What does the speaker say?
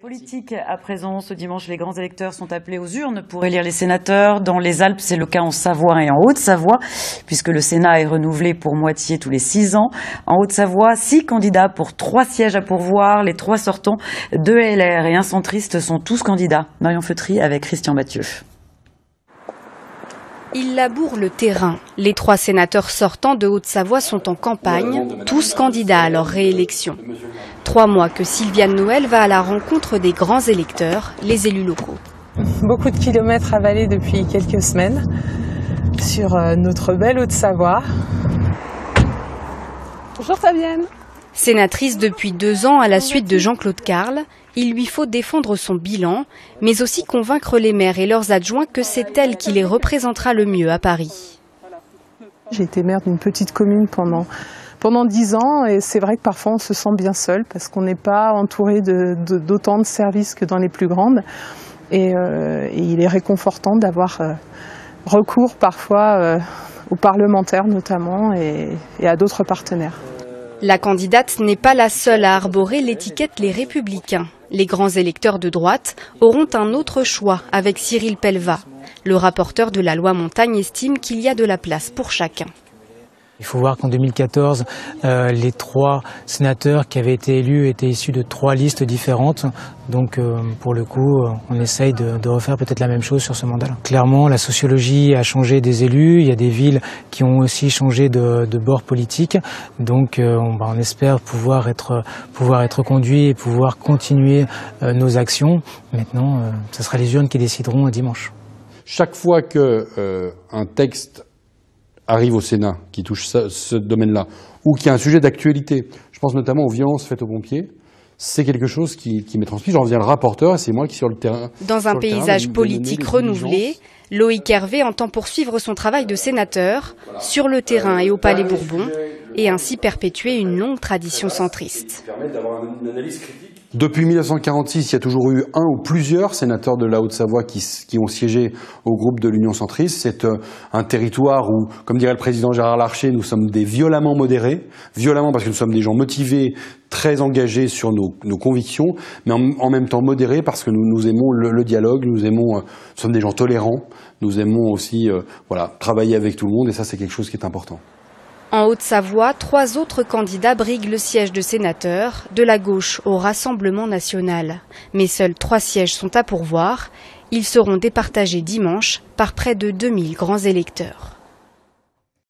Politique à présent, ce dimanche, les grands électeurs sont appelés aux urnes pour élire les sénateurs. Dans les Alpes, c'est le cas en Savoie et en Haute-Savoie, puisque le Sénat est renouvelé pour moitié tous les 6 ans. En Haute-Savoie, 6 candidats pour 3 sièges à pourvoir. Les 3 sortants, 2 LR et un centriste, sont tous candidats. Marion Feutry avec Christian Mathieu. Ils labourent le terrain. Les 3 sénateurs sortants de Haute-Savoie sont en campagne, tous candidats à leur réélection. 3 mois que Sylviane Noël va à la rencontre des grands électeurs, les élus locaux. Beaucoup de kilomètres avalés depuis quelques semaines sur notre belle Haute-Savoie. Bonjour Fabienne. Sénatrice depuis 2 ans à la suite de Jean-Claude Carle, il lui faut défendre son bilan, mais aussi convaincre les maires et leurs adjoints que c'est elle qui les représentera le mieux à Paris. J'ai été maire d'une petite commune pendant 10 ans et c'est vrai que parfois on se sent bien seul parce qu'on n'est pas entouré d'autant de services que dans les plus grandes. Et il est réconfortant d'avoir recours parfois aux parlementaires notamment et à d'autres partenaires. La candidate n'est pas la seule à arborer l'étiquette Les Républicains. Les grands électeurs de droite auront un autre choix avec Cyril Pellevat. Le rapporteur de la loi Montagne estime qu'il y a de la place pour chacun. Il faut voir qu'en 2014, les 3 sénateurs qui avaient été élus étaient issus de 3 listes différentes. Donc pour le coup, on essaye de refaire peut-être la même chose sur ce mandat-là. Clairement, la sociologie a changé des élus. Il y a des villes qui ont aussi changé de bord politique. Donc on espère pouvoir être conduits et pouvoir continuer nos actions. Maintenant, ce sera les urnes qui décideront dimanche. Chaque fois qu'un texte arrive au Sénat, qui touche ce domaine-là, ou qui a un sujet d'actualité, je pense notamment aux violences faites aux pompiers, c'est quelque chose qui m'est transmis. J'en reviens le rapporteur et c'est moi qui sur le terrain. Dans un paysage politique renouvelé, Loïc Hervé entend poursuivre son travail de sénateur sur le terrain et au Palais Bourbon et ainsi perpétuer une longue tradition centriste. Depuis 1946, il y a toujours eu un ou plusieurs sénateurs de la Haute-Savoie qui ont siégé au groupe de l'Union centriste. C'est un territoire où, comme dirait le président Gérard Larcher, nous sommes des violemment modérés. Violemment parce que nous sommes des gens motivés, très engagés sur nos convictions, mais en même temps modérés parce que nous aimons le dialogue, nous sommes des gens tolérants, nous aimons aussi travailler avec tout le monde et ça c'est quelque chose qui est important. En Haute-Savoie, 3 autres candidats briguent le siège de sénateur, de la gauche au Rassemblement national. Mais seuls 3 sièges sont à pourvoir. Ils seront départagés dimanche par près de 2000 grands électeurs.